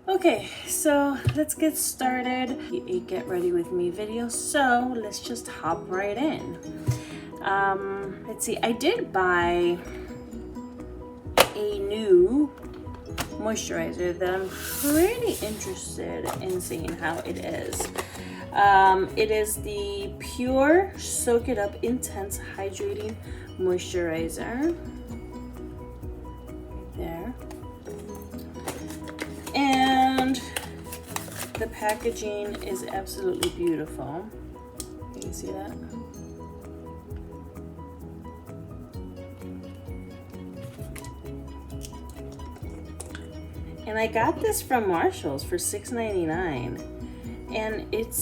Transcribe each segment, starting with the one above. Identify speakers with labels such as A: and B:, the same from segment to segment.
A: Okay, so let's get started. A get ready with me video, so let's just hop right in. Let's see, I did buy a new moisturizer that I'm pretty interested in seeing how it is. It is the Pure Soak It Up Intense Hydrating Moisturizer. Right there. And the packaging is absolutely beautiful. Can you see that? And I got this from Marshall's for $6.99, and it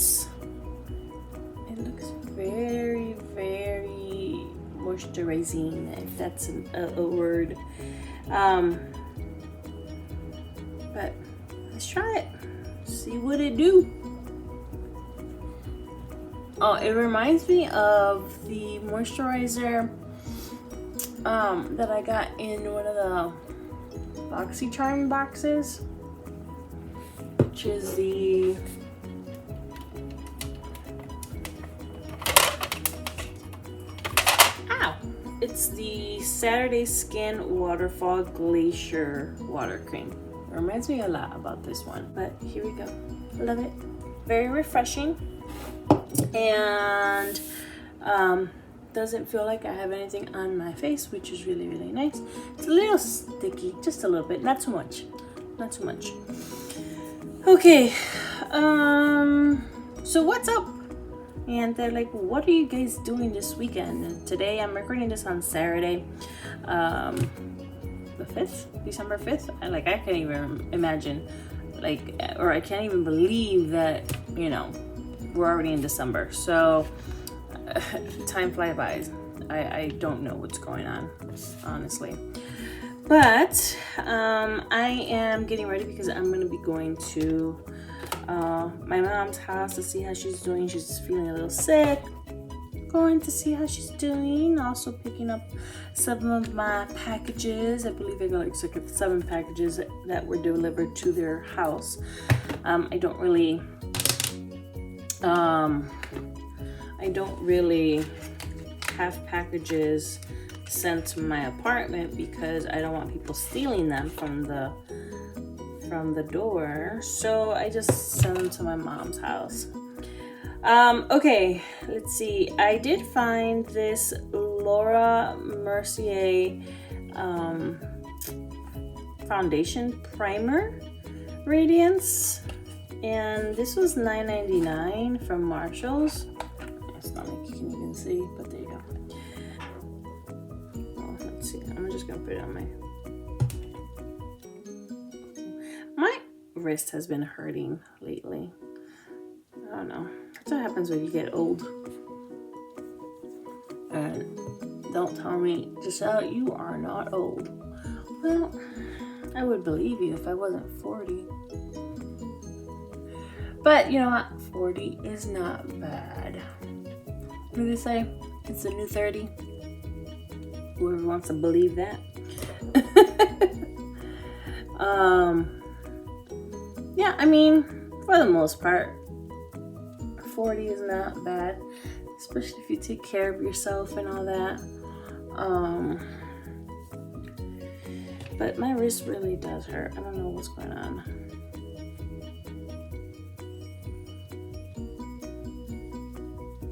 A: looks very, very moisturizing, if that's a word. But let's try it, see what it do. Oh, it reminds me of the moisturizer that I got in one of the BoxyCharm boxes, which is the it's the Saturday Skin Waterfall Glacier Water Cream. It reminds me a lot about this one, but here we go. Love it. Very refreshing, and doesn't feel like I have anything on my face, which is really, really nice. It's a little sticky, just a little bit, not too much, not too much. Okay, so what's up? And they're like, what are you guys doing this weekend? And today I'm recording this on Saturday, the 5th, December 5th. I can't even imagine, or I can't even believe that, you know, we're already in December. So time flies by. I don't know what's going on, honestly. But I am getting ready because I'm going to be going to my mom's house to see how she's doing. She's feeling a little sick. Going to see how she's doing. Also picking up some of my packages. I believe I got like 7 packages that were delivered to their house. I don't really have packages sent to my apartment because I don't want people stealing them from the door. So I just send them to my mom's house. Okay, let's see. I did find this Laura Mercier foundation primer radiance, and this was $9.99 from Marshall's. It's not like you can even see, but there you go. Oh, let's see. I'm just gonna put it on my wrist has been hurting lately. I don't know. That's what happens when you get old. And don't tell me, Giselle, you are not old. Well, I would believe you if I wasn't 40. But you know what? 40 is not bad. What do they say? It's a new 30. Whoever wants to believe that. Yeah, I mean, for the most part, 40 is not bad, especially if you take care of yourself and all that. But my wrist really does hurt. I don't know what's going on.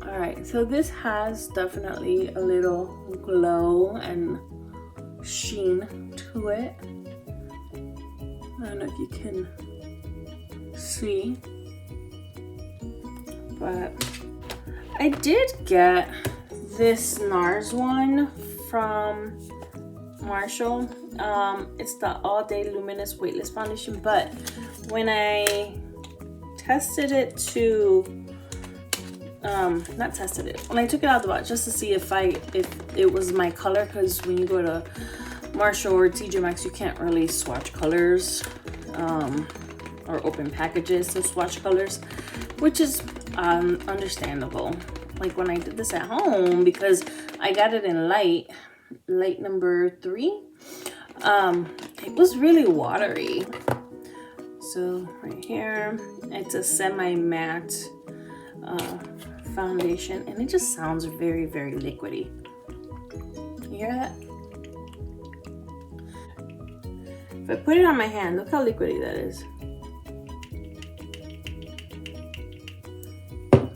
A: All right, so this has definitely a little glow and sheen to it. I don't know if you can see, but I did get this NARS one from Marshall. It's the All Day Luminous Weightless Foundation, but when I tested it to when I took it out of the box just to see if it was my color, because when you go to Marshall or TJ Maxx, you can't really swatch colors or open packages to swatch colors, which is understandable. Like when I did this at home, because I got it in light number 3, it was really watery. So right here, it's a semi-matte foundation, and it just sounds very, very liquidy. You hear that? If I put it on my hand, look how liquidy that is. I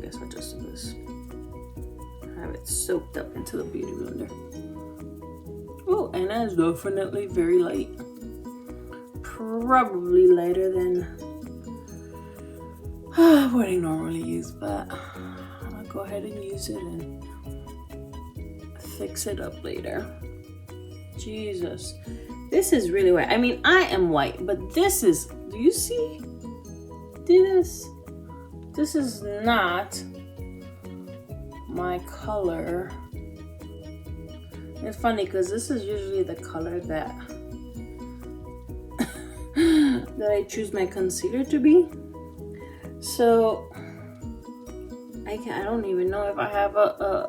A: guess I'll just do this. Have it soaked up into the beauty blender. Oh, and that's definitely very light. Probably lighter than what I normally use, but I'll go ahead and use it and fix it up later. Jesus, this is really white. I mean, I am white, but this is, do you see this? This is not my color. It's funny because this is usually the color that that I choose my concealer to be. So I don't even know if I have a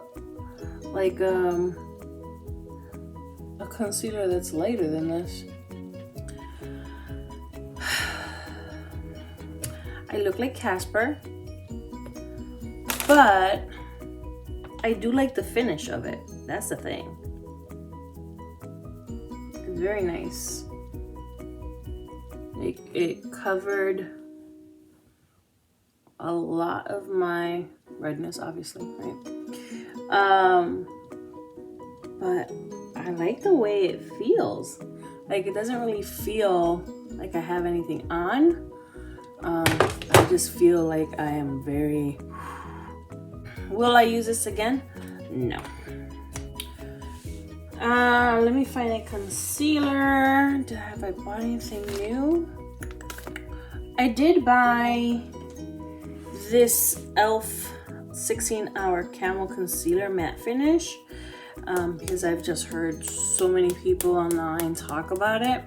A: concealer that's lighter than this. I look like Casper, but I do like the finish of it. That's the thing. It's very nice. It covered a lot of my redness, obviously, right? But I like the way it feels. Like, it doesn't really feel like I have anything on. I just feel like I am very... Will I use this again? No. Let me find a concealer. Have I bought anything new? I did buy this e.l.f. 16-hour Camo Concealer Matte Finish because I've just heard so many people online talk about it.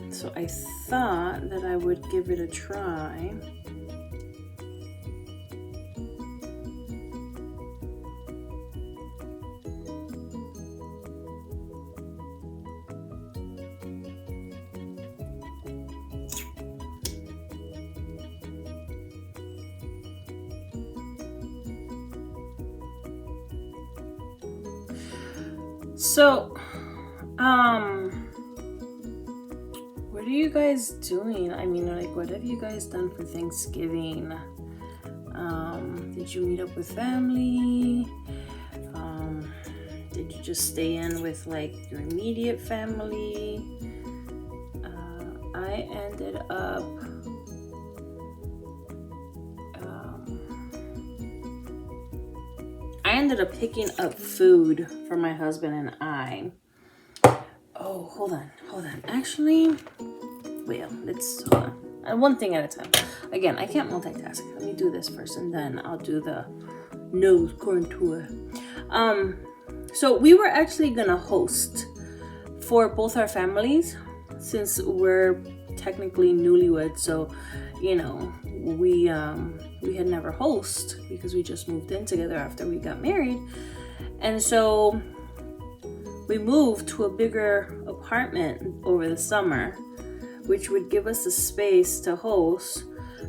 A: So I thought that I would give it a try. So, what are you guys doing? I mean, like, what have you guys done for Thanksgiving? Did you meet up with family? Did you just stay in with, like, your immediate family? I ended up picking up food for my husband and I. Oh, hold on. Actually, well, let's hold on. One thing at a time. Again, I can't multitask. Let me do this first, and then I'll do the nose contour. So we were actually gonna host for both our families, since we're technically newlyweds. So, you know, we had never host because we just moved in together after we got married. And so we moved to a bigger apartment over the summer, which would give us the space to host,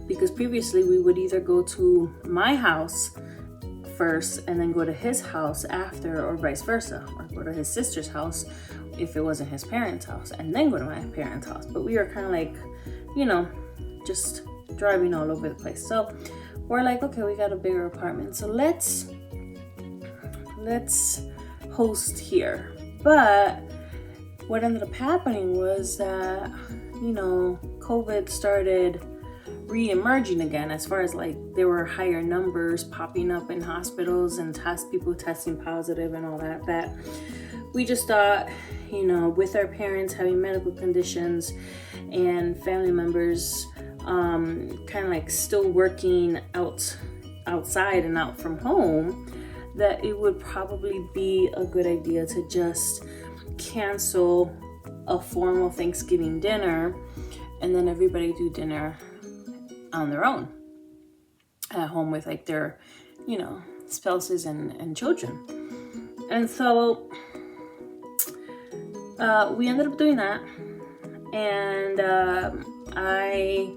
A: because previously we would either go to my house first and then go to his house after, or vice versa, or go to his sister's house if it wasn't his parents' house and then go to my parents' house. But we were kind of like, you know, just driving all over the place. So we're like, okay, we got a bigger apartment, so let's host here. But what ended up happening was that, you know, COVID started re-emerging again, as far as like there were higher numbers popping up in hospitals and people testing positive and all that we just thought, you know, with our parents having medical conditions and family members kind of like still working outside and out from home, that it would probably be a good idea to just cancel a formal Thanksgiving dinner and then everybody do dinner on their own at home with like their, you know, spouses and children. And so we ended up doing that, and I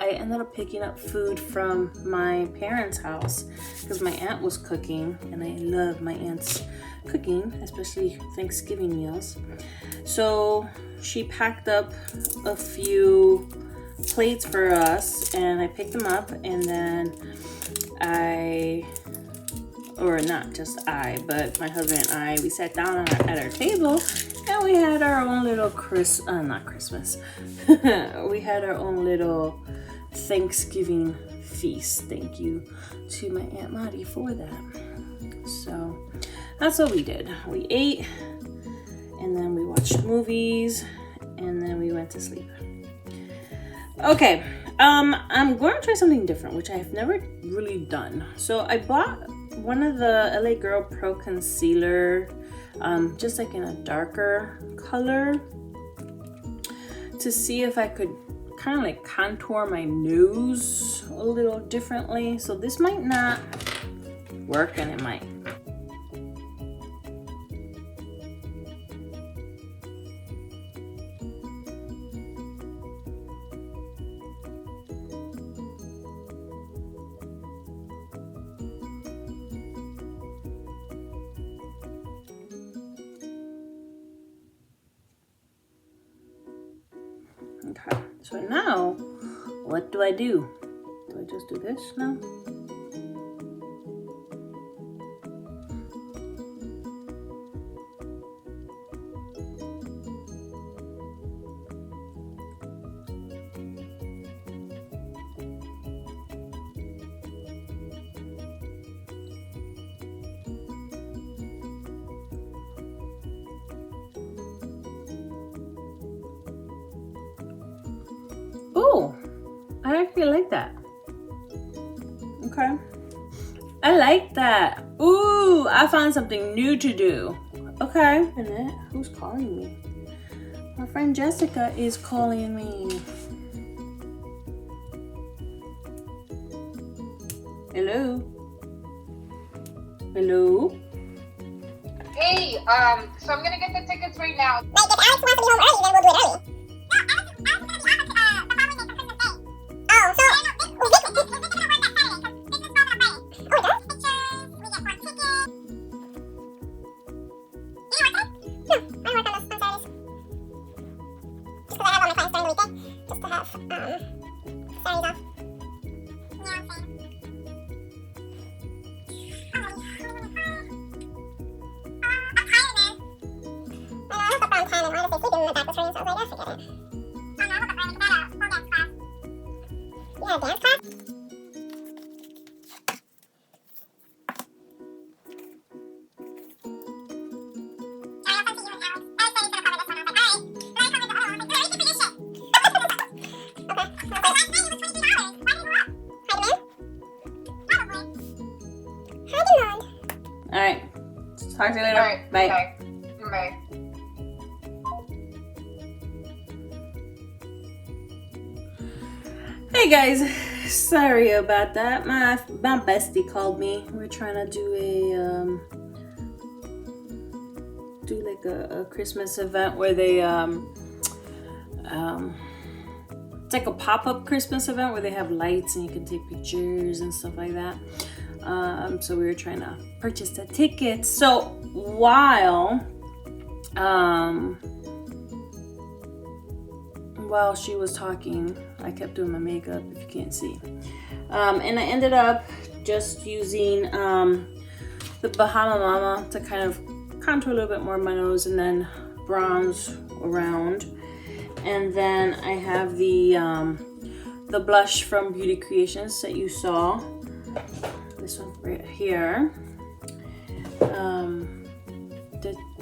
A: ended up picking up food from my parents' house because my aunt was cooking, and I love my aunt's cooking, especially Thanksgiving meals. So she packed up a few plates for us, and I picked them up, and then not just I, but my husband and I, we sat down at our table, and we had our own little not Christmas. We had our own little Thanksgiving feast. Thank you to my Aunt Maddie for that. So that's what we did. We ate, and then we watched movies, and then we went to sleep. Okay, I'm going to try something different, which I have never really done. So I bought one of the LA Girl Pro Concealer, just like in a darker color, to see if I could kind of like contour my nose a little differently. So this might not work, and it might. Okay, so now what do I do? Do I just do this now? Oh, I actually like that. Okay. I like that. Ooh, I found something new to do. Okay. Wait a minute. Who's calling me? My friend Jessica is calling me. Hello? Hello?
B: Hey, so I'm gonna get the tickets right now.
C: Like, if Alex wants to be home early, then we'll do it early. Dance class?
A: All right. Talk to you later.
B: All right,
A: Bye.
B: okay. Bye.
A: Hey guys, sorry about that. My bestie called me. We're trying to do a Christmas event where they it's like a pop-up Christmas event where they have lights and you can take pictures and stuff like that. So we were trying to purchase the tickets. So while she was talking, I kept doing my makeup, if you can't see. And I ended up just using the Bahama Mama to kind of contour a little bit more of my nose and then bronze around. And then I have the blush from Beauty Creations that you saw. This one right here.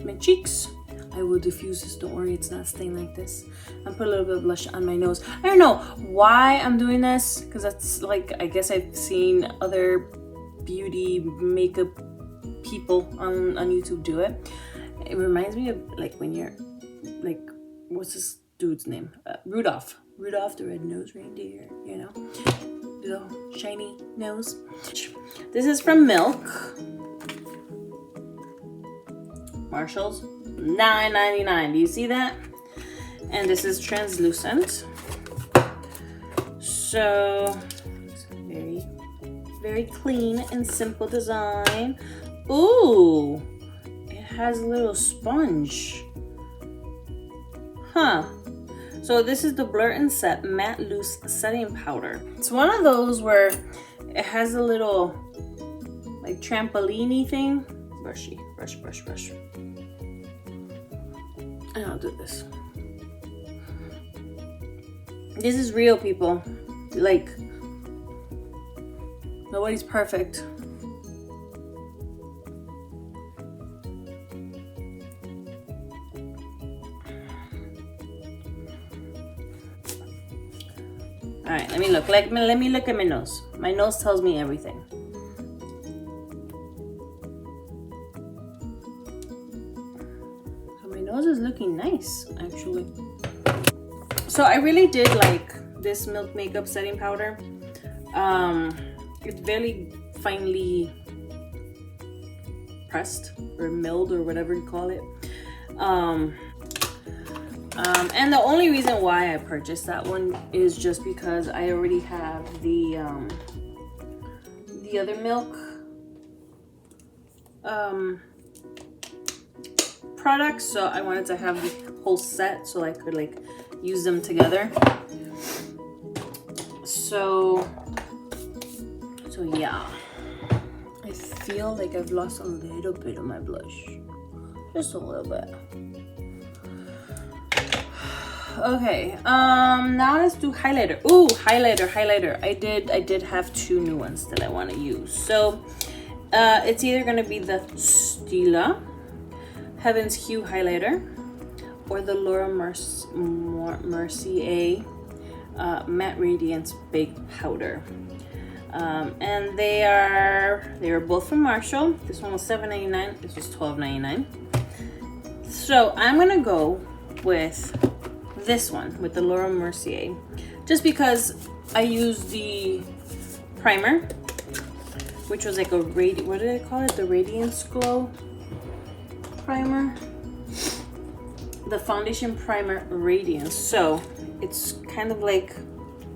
A: My cheeks. I will diffuse this, don't worry, it's not staying like this. And put a little bit of blush on my nose. I don't know why I'm doing this, because that's like, I guess I've seen other beauty makeup people on YouTube do it. It reminds me of like when you're like, what's this dude's name? Rudolph the red-nosed reindeer, you know? Little shiny nose. This is from Milk. Marshall's. $9.99. Do you see that? and this is translucent. So it's very, very clean and simple design. Ooh, it has a little sponge. Huh. So this is the Blur and Set Matte Loose Setting Powder. It's one of those where it has a little like trampoline-y thing. Brushy, brush, brush, brush. And I'll do this. This is real, people. Like, nobody's perfect. All right, let me look. Let me look at my nose. My nose tells me everything. So my nose is looking nice, actually. So I really did like this Milk Makeup setting powder. It's very finely pressed or milled or whatever you call it. And the only reason why I purchased that one is just because I already have the other milk products, so I wanted to have the whole set so I could like use them together. So yeah, I feel like I've lost a little bit of my blush, just a little bit. Okay, now let's do highlighter. Ooh, highlighter. I did have two new ones that I want to use. So it's either gonna be the Stila Heaven's Hue highlighter or the Laura Mercier Matte Radiance Baked Powder. And they are both from Marshall. This one was $7.99. This was $12.99. So I'm gonna go with this one, with the Laura Mercier, just because I used the primer, which was like a what did I call it? The Radiance Glow primer. The foundation primer Radiance. So it's kind of like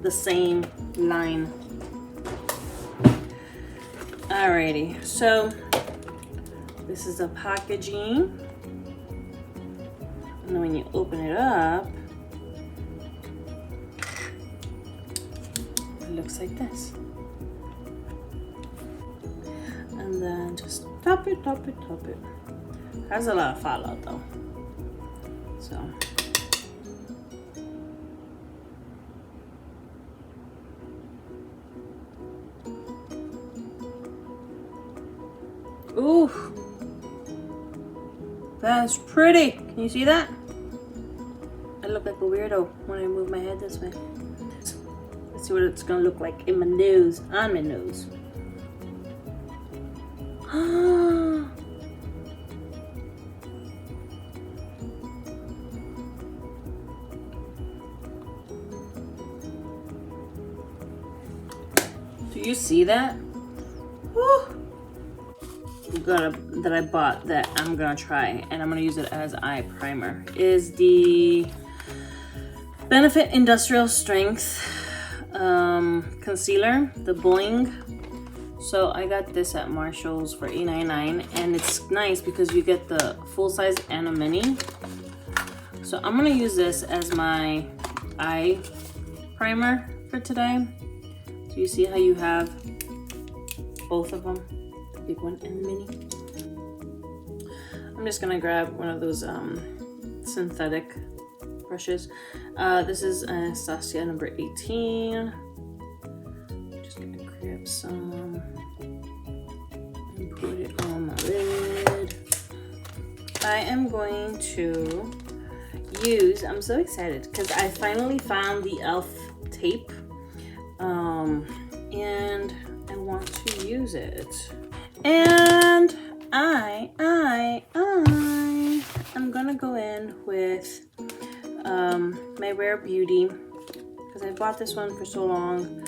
A: the same line. Alrighty, so this is the packaging. And then when you open it up, it looks like this. And then just top it. Has a lot of fallout though. So. Ooh, that's pretty. Can you see that? I look like a weirdo when I move my head this way. Let's see what it's gonna look like in my nose, on my nose. Do you see that? Woo. That I bought that I'm gonna try, and I'm gonna use it as eye primer, is the Benefit Industrial Strength concealer, the Bling. So I got this at Marshall's for $8.99, and it's nice because you get the full size and a mini. So I'm gonna use this as my eye primer for today. So you see how you have both of them, the big one and the mini. I'm just gonna grab one of those synthetic brushes. This is Anastasia number 18. Just gonna grab some and put it on my lid. I am going to use, I'm so excited because I finally found the e.l.f. tape, and I want to use it. And I'm gonna go in with my Rare Beauty, because I bought this one for so long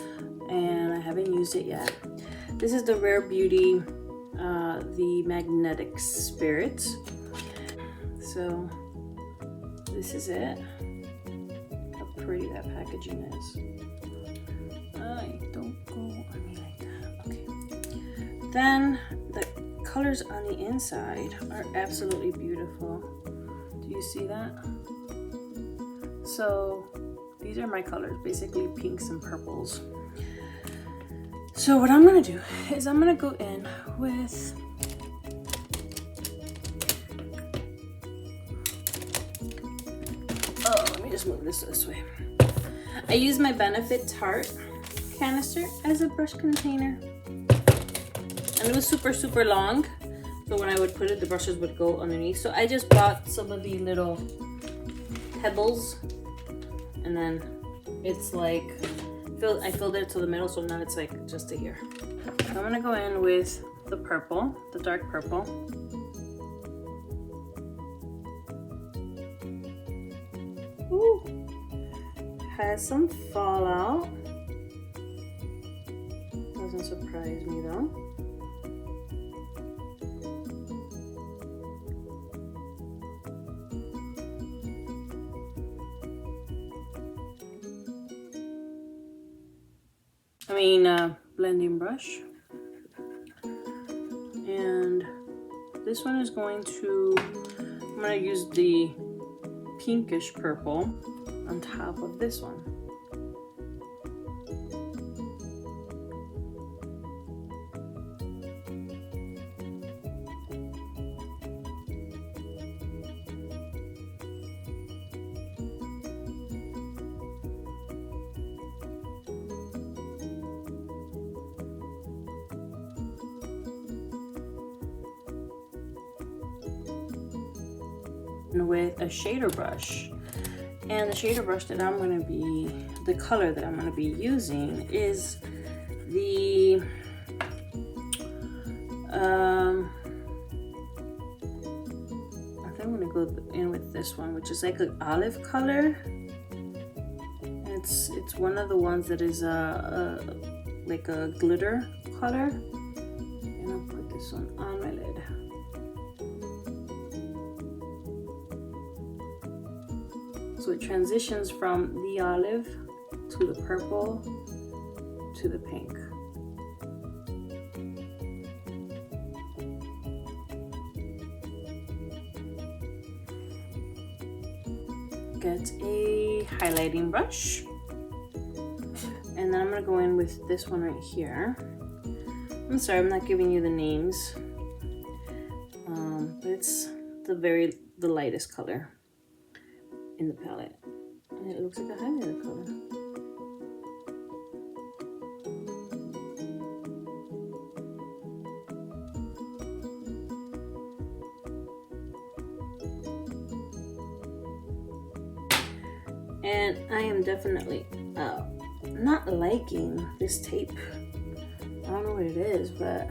A: and I haven't used it yet. This is the Rare Beauty, the Magnetic Spirit. So this is it. pretty that packaging is. I don't go on me like that. Okay. Then the colors on the inside are absolutely beautiful. Do you see that? So these are my colors, basically pinks and purples. So what I'm gonna do is I'm gonna go in with let me just move this way. I use my Benefit Tarte canister as a brush container. And it was super long. So when I would put it, the brushes would go underneath. So I just bought some of the little pebbles. And then it's like, I filled it to the middle. So now it's like just to here. So I'm gonna go in with the purple, the dark purple. Ooh, has some fallout. Doesn't surprise me though. Blending brush. And this one is going to, I'm gonna use the pinkish purple on top of this one. With a shader brush, and the shader brush that I'm going to be, the color that I'm going to be using is the I think I'm going to go in with this one, which is like an olive color. It's one of the ones that is like a glitter color, and I'll put this one on my lid. So it transitions from the olive to the purple to the pink. Get a highlighting brush. And then I'm gonna go in with this one right here. I'm sorry, I'm not giving you the names. But it's the lightest color in the palette, and it looks like a highlighter color. And I am definitely not liking this tape. I don't know what it is, but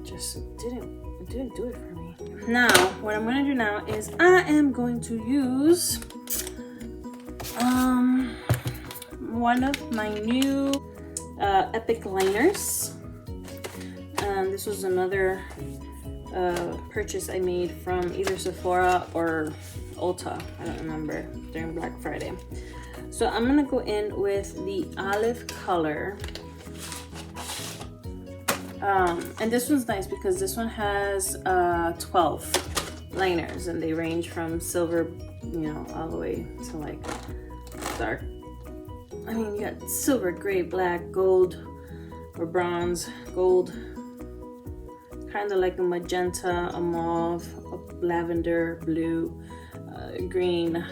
A: just it didn't do it for me. Now, what I'm going to do now is I am going to use one of my new Epic liners. This was another purchase I made from either Sephora or Ulta, I don't remember, during Black Friday. So I'm going to go in with the olive color. And this one's nice because this one has 12 liners, and they range from silver, all the way to like dark. I mean, you got silver, gray, black, gold, or bronze, gold, kind of like a magenta, a mauve, a lavender, blue, green,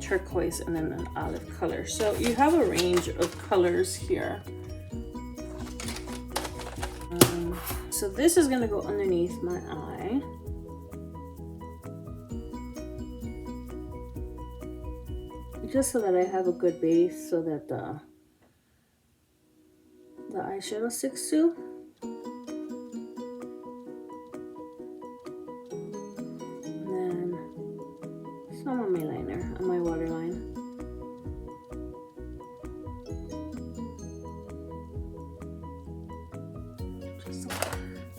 A: turquoise, and then an olive color. So you have a range of colors here. So this is gonna go underneath my eye. Just so that I have a good base so that the eyeshadow sticks to. And then some on my liner, on my waterline.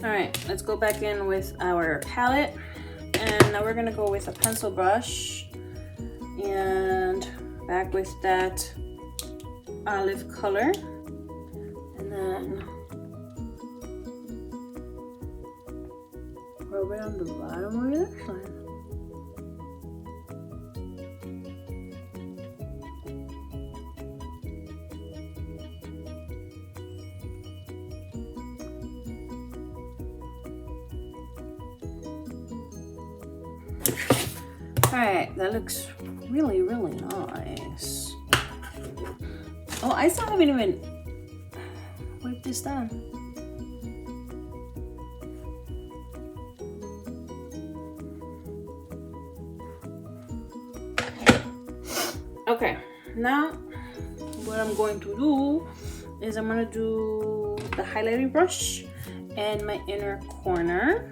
A: All right, let's go back in with our palette, and now we're gonna go with a pencil brush. back with that olive color, and then rub it on the bottom of your lash line. Alright, that looks really, really nice. Oh, I still haven't even wiped this down. Okay, now what I'm going to do is I'm going to do the highlighting brush and my inner corner.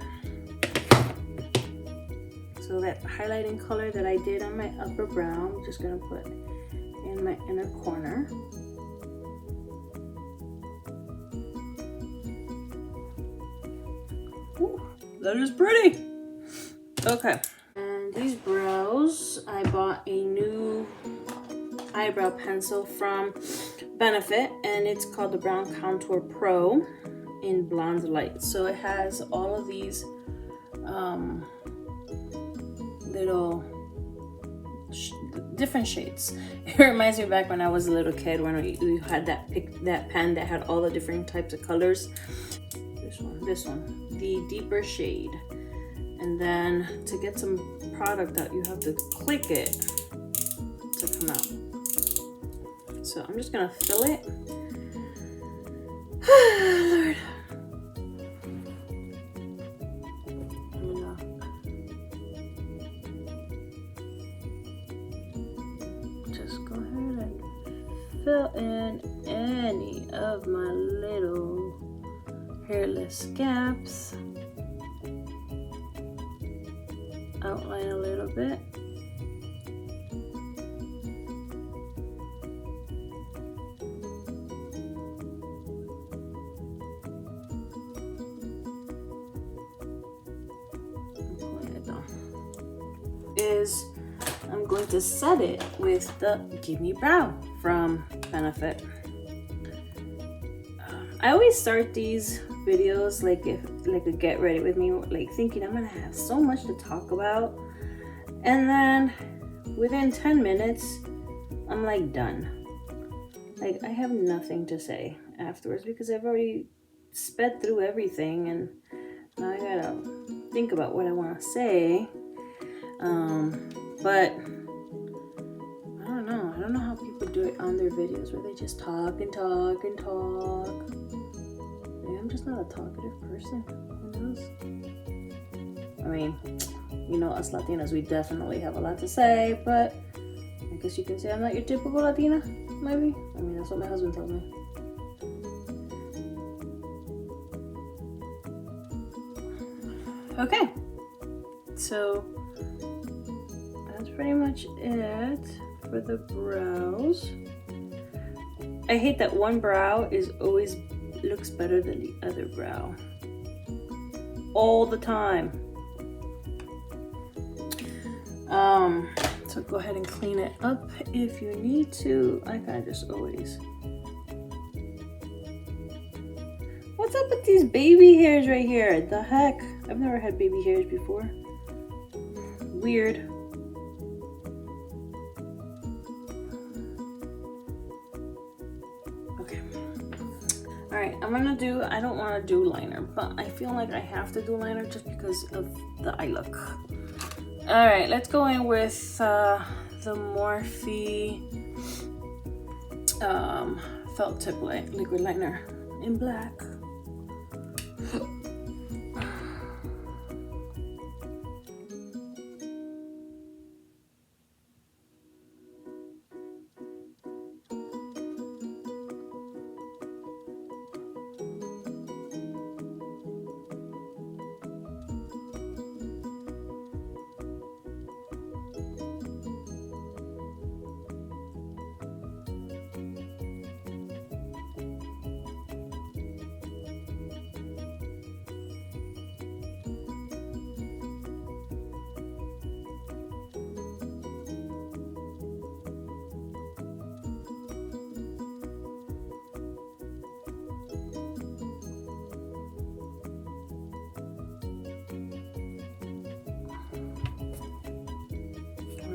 A: So that highlighting color that I did on my upper brow, I'm just gonna put in my inner corner. Ooh, that is pretty. Okay, and these brows, I bought a new eyebrow pencil from Benefit, and it's called the Brown Contour Pro in Blonde Light. So it has all of these little different shades. It reminds me back when I was a little kid, when we had that pen that had all the different types of colors. This one, the deeper shade. And then to get some product out, you have to click it to come out. So I'm just gonna fill it. Lord. Fill in any of my little hairless gaps. Outline a little bit. I'm going to set it with the Give Me Brow from Benefit. I always start these videos like a get ready with me, like thinking I'm gonna have so much to talk about, and then within 10 minutes I'm like done. Like I have nothing to say afterwards because I've already sped through everything, and now I gotta think about what I want to say. But I don't know how people do it on their videos where they just talk and talk and talk. Maybe I'm just not a talkative person. Who knows? I mean, you know, us Latinas, we definitely have a lot to say, but I guess you can say I'm not your typical Latina, maybe. I mean, that's what my husband tells me. Okay, so that's pretty much it for the brows. I hate that one brow is always looks better than the other brow. All the time. So go ahead and clean it up if you need to. I kind of just always. What's up with these baby hairs right here? The heck? I've never had baby hairs before. Weird. Okay. Alright, I don't want to do liner, but I feel like I have to do liner just because of the eye look. Alright, let's go in with the Morphe felt tip liquid liner in black.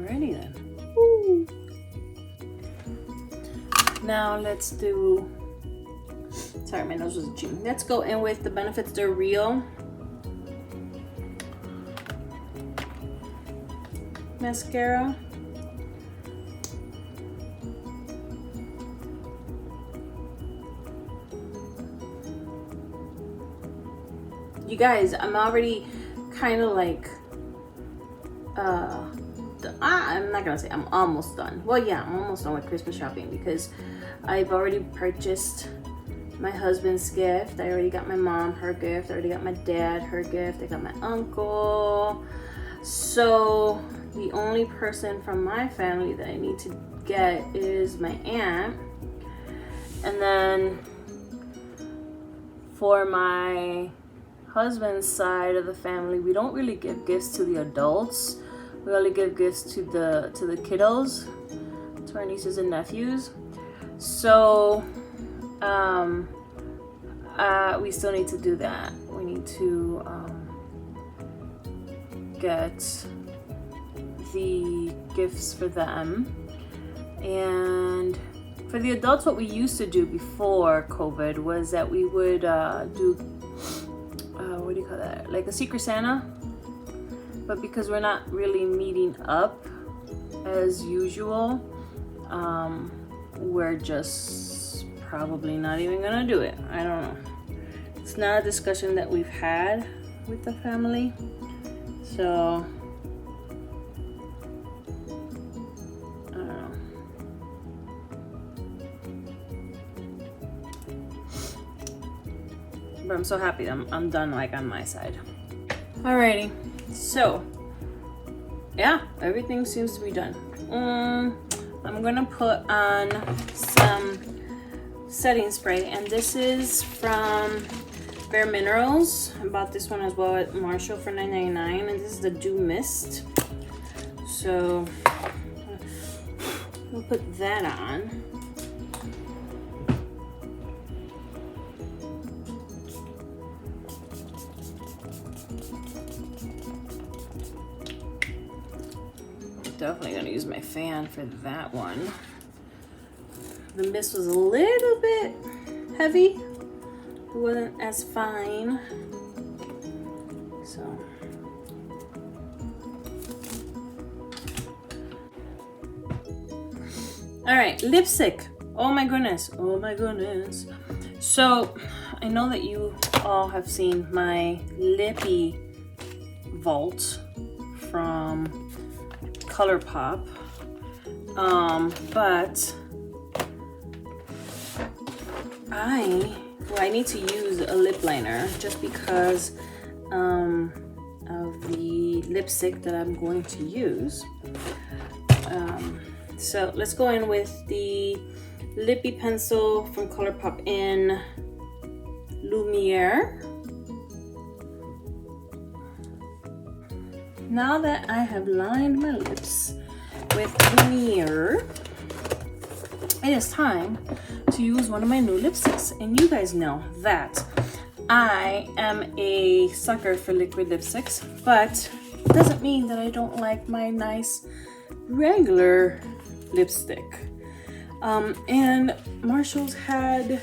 A: Alrighty then. Woo. Now let's do, sorry, my nose was itching. Let's go in with the Benefits They're Real mascara. You guys, I'm already kind of like, I'm not gonna say I'm almost done. Well, yeah, I'm almost done with Christmas shopping because I've already purchased my husband's gift. I already got my mom her gift. I already got my dad her gift. I got my uncle. So the only person from my family that I need to get is my aunt. And then for my husband's side of the family, we don't really give gifts to the adults. We only give gifts to the kiddos, to our nieces and nephews. So we still need to do that. We need to get the gifts for them. And for the adults, what we used to do before COVID was that we would do what do you call that? Like a Secret Santa. But because we're not really meeting up as usual, we're just probably not even gonna do it. I don't know. It's not a discussion that we've had with the family. So I don't know. But I'm so happy I'm done, like, on my side. Alrighty, so yeah, everything seems to be done. I'm gonna put on some setting spray, and this is from Bare Minerals. I bought this one as well at Marshall for $9.99, and this is the Dew Mist. So we'll put that on. Definitely gonna use my fan for that one. The mist was a little bit heavy. It wasn't as fine. So all right, lipstick. Oh my goodness. Oh my goodness. So I know that you all have seen my lippy vault from ColourPop, but I need to use a lip liner just because of the lipstick that I'm going to use. So let's go in with the lippy pencil from ColourPop in Lumiere. Now that I have lined my lips with Lumiere, it is time to use one of my new lipsticks. And you guys know that I am a sucker for liquid lipsticks, but it doesn't mean that I don't like my nice regular lipstick. And Marshall's had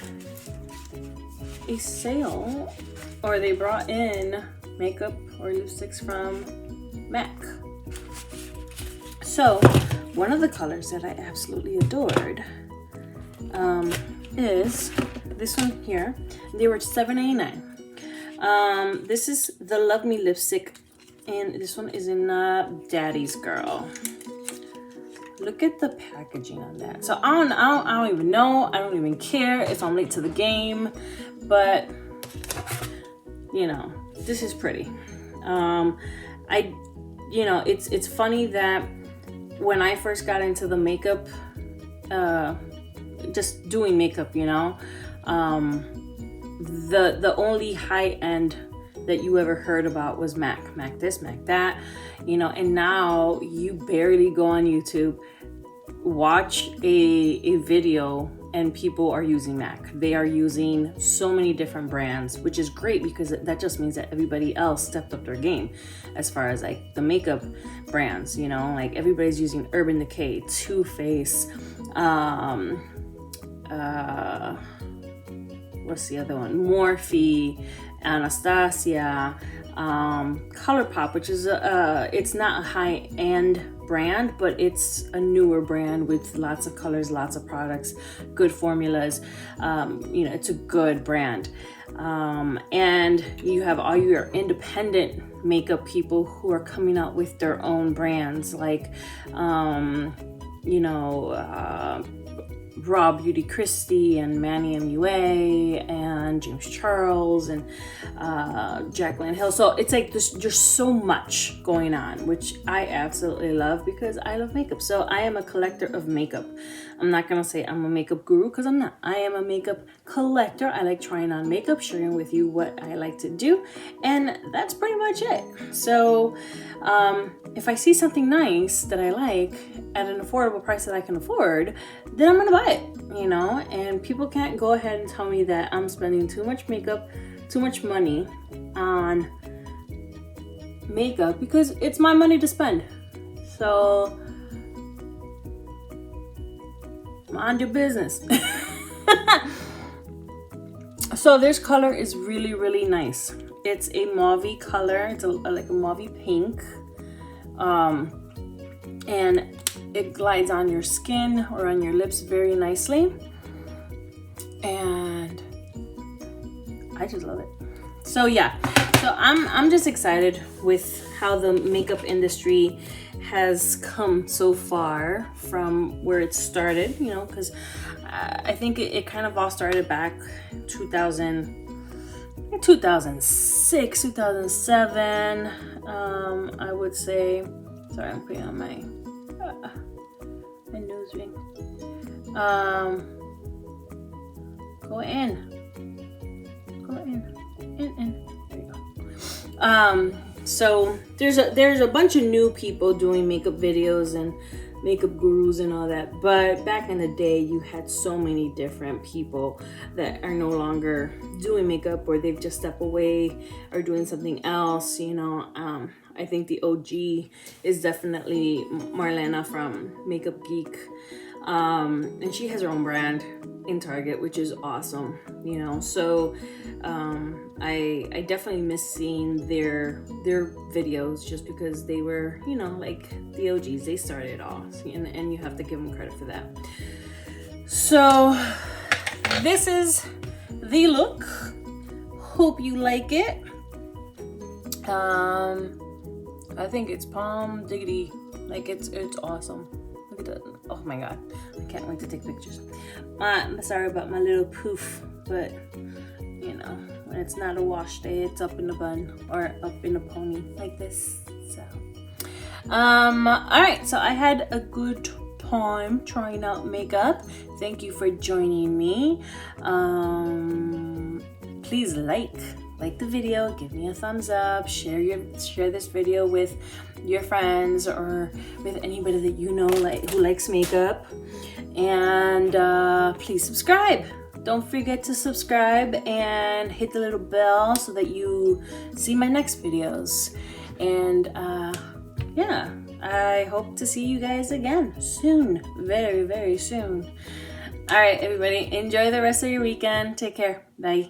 A: a sale, or they brought in makeup or lipsticks from MAC. So one of the colors that I absolutely adored is this one here. They were $7.99. This is the Love Me lipstick, and this one is in Daddy's Girl. Look at the packaging on that. So I don't even know. I don't even care if I'm late to the game, but you know, this is pretty. It's funny that when I first got into the makeup, just doing makeup, you know, the only high end that you ever heard about was MAC this, MAC that, you know, and now you barely go on YouTube, watch a video, and people are using MAC. They are using so many different brands, which is great because that just means that everybody else stepped up their game as far as like the makeup brands, you know, like everybody's using Urban Decay, Too Faced, what's the other one? Morphe, Anastasia, ColourPop, which is it's not a high-end brand, but it's a newer brand with lots of colors, lots of products, good formulas. You know, it's a good brand. And you have all your independent makeup people who are coming out with their own brands, like you know, Raw Beauty Christie and Manny MUA and James Charles and Jaclyn Hill. So it's like there's so much going on, which I absolutely love because I love makeup. So I am a collector of makeup. I'm not gonna say I'm a makeup guru because I'm not. I am a makeup collector. I like trying on makeup, sharing with you what I like to do, and that's pretty much it. So if I see something nice that I like at an affordable price that I can afford, then I'm gonna buy it, you know. And people can't go ahead and tell me that I'm spending too much makeup, too much money on makeup, because it's my money to spend. So mind your business. So this color is really, really nice. It's a mauve color. It's like a mauve pink. And it glides on your skin or on your lips very nicely. And I just love it. So yeah, so I'm just excited with how the makeup industry has come so far from where it started, you know, because I think it kind of all started back 2006, 2007, I would say. Sorry, I'm putting on my nose ring. Go in. There you go. So there's a bunch of new people doing makeup videos and makeup gurus and all that, but back in the day you had so many different people that are no longer doing makeup, or they've just stepped away or doing something else, you know. I think the OG is definitely Marlena from Makeup Geek, and she has her own brand in Target, which is awesome, you know. So I definitely miss seeing their videos, just because they were, you know, like the OGs. They started off, and you have to give them credit for that. So this is the look. Hope you like it. I think it's palm diggity. Like it's awesome. Look at that. Oh my god, I can't wait to take pictures. I'm sorry about my little poof, but you know, when it's not a wash day, it's up in a bun or up in a pony like this. So all right, so I had a good time trying out makeup. Thank you for joining me. Please like the video, give me a thumbs up, share this video with your friends or with anybody that you know who likes makeup, and please subscribe. Don't forget to subscribe and hit the little bell so that you see my next videos. And yeah, I hope to see you guys again soon, very, very soon. All right, everybody, enjoy the rest of your weekend. Take care. Bye.